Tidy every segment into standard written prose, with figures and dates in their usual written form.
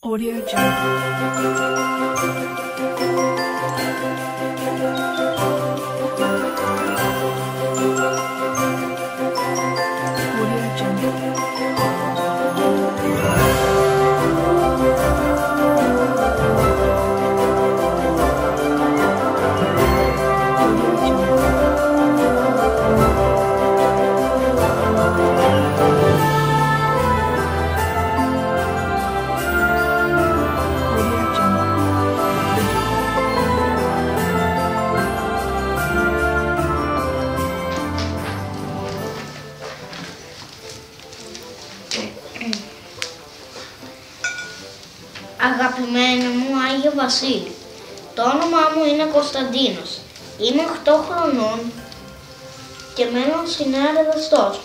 Audio Jungle. Audio Jungle. Audio Jungle. Audio Jungle. Αγαπημένο μου Άγιο Βασίλη, το όνομά μου είναι Κωνσταντίνος. Είμαι 8 χρονών και μένω στην Νέα Ρεδαστός.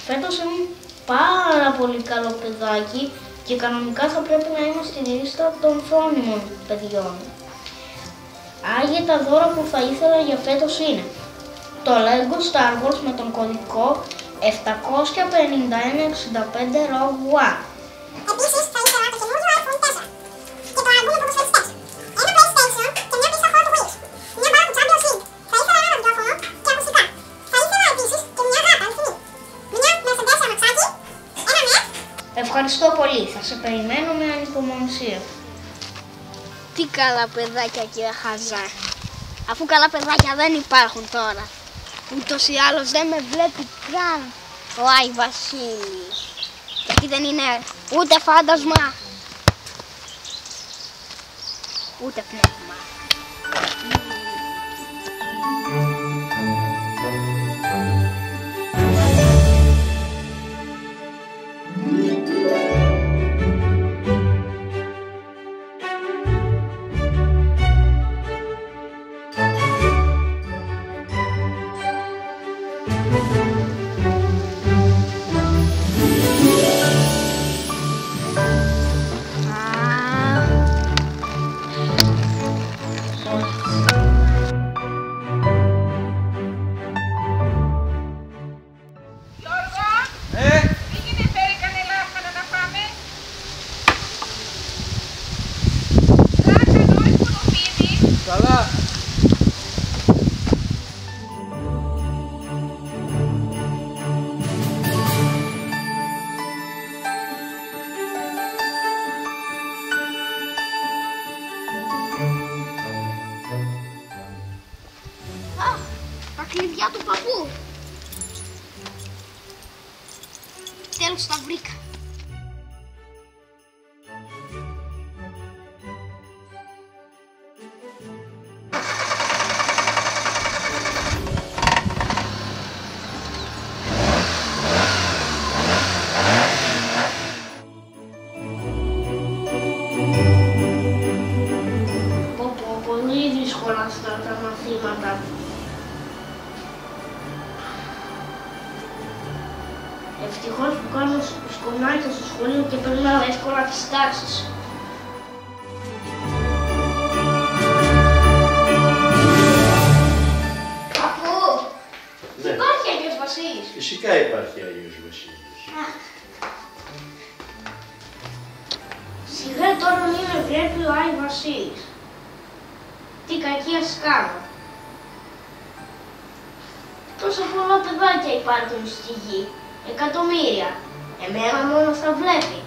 Φέτος είμαι πάρα πολύ καλό παιδάκι και κανονικά θα πρέπει να είμαι στη λίστα των φρόνιμων παιδιών. Άγιε, τα δώρα που θα ήθελα για φέτος είναι το Lego Star Wars με τον κωδικό 75165 Rogue One. Επίσης, θα ήθελα το καινούριο iPhone 4 και το άλμπουμ με ποδοσφαιριστές. Ένα PlayStation και μια πίστα Hot Wheels. Μια μπάλα του Champions League. Θα ήθελα ένα ραδιόφωνο και ακουστικά. Θα ήθελα επίσης και μια γάτα αληθινή. Μια Mercedes αμαξάκι, ένα Mac. Ευχαριστώ πολύ. Θα σε περιμένω με ανυπομονησία. Τι καλά παιδάκια, κύριε Χαζά. Αφού καλά παιδάκια δεν υπάρχουν τώρα. Ούτως ή άλλως δεν με βλέπει καν ο Άι Βασίλης. Γιατί δεν είναι ούτε φάντασμα, ούτε πνεύμα. Πήγαινε φέρει κανένα λάχανα να φάμε. Λάχανο ή κουνουπίδι. Καλά. Α, τα κλειδιά του παππού. Τέλος τα βρήκα. Πολύ δύσκολα αυτά τα μαθήματα. Ευτυχώς που κάνω σκονάκια στο σχολείο και περνάω εύκολα τις τάξεις. Παππού, Ναι. υπάρχει Άγιος Βασίλης. Φυσικά υπάρχει Άγιος Βασίλης. Σιγά τώρα μην με βλέπει ο Άγιος Βασίλης. Τι κακία κάνω. Τόσα πολλά παιδάκια υπάρχουν στη γη. Εκατομμύρια. Εμένα μόνο θα βλέπει.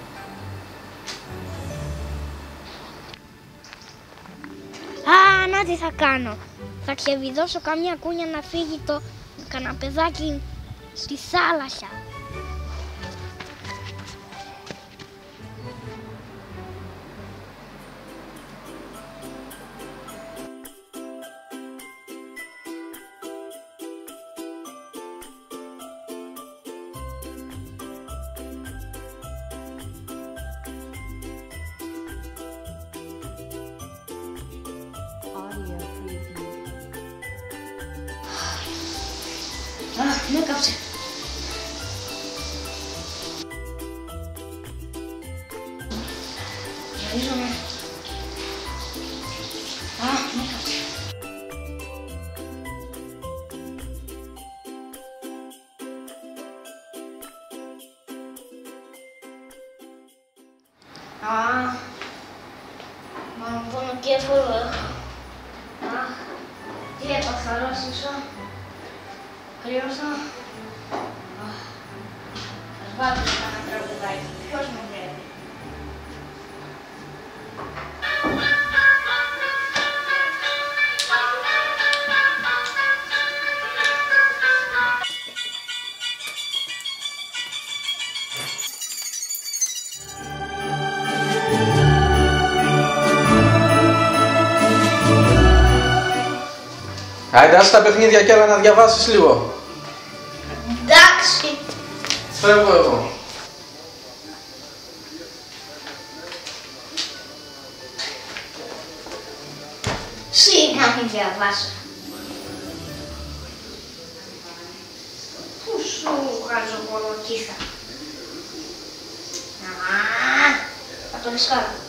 Α, να τι θα κάνω. Θα ξεβιδώσω καμιά κούνια να φύγει το καναπεδάκι στη θάλασσα. Αχ, με έκαψε. Γυρίζομαι. Αχ, με έκαψε. Μόνο πονοκέφαλο έχω. Αχ, τι έπαθα, αρρώστησα. Κρύωσα. Ας βάλω ένα τραγουδάκι. Ποιος με βλέπει? Άιντε, άσε τα παιχνίδια κι άλλα να διαβάσεις λίγο. Εντάξει. Φεύγω εγώ. Σιγά μην διαβάσω. Πού σου βγάζω πονοκύθα. Θα τον σκάρω.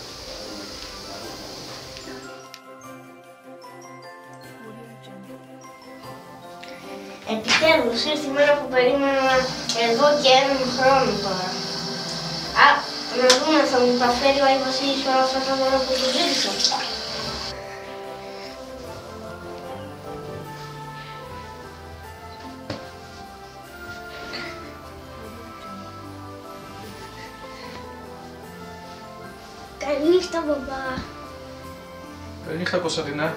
Επιτέλους ήρθε η μέρα που περίμενα εδώ και έναν χρόνο τώρα. Να δούμε, θα μου τα φέρει ο Άι Βασίλης με όλα αυτά τα δώρα που του ζήτησα. Καληνύχτα, μπαμπά. Καληνύχτα, Κωνσταντινέ.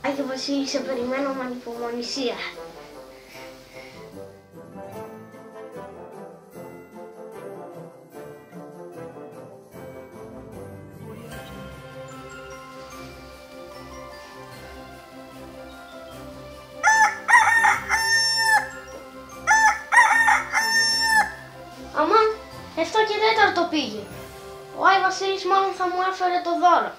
Άγιο Βασίλη, σε περιμένω με ανυπομονησία. Αμάν, 7 και 4 πήγε. Ο Άι Βασίλης μάλλον θα μου έφερε το δώρο.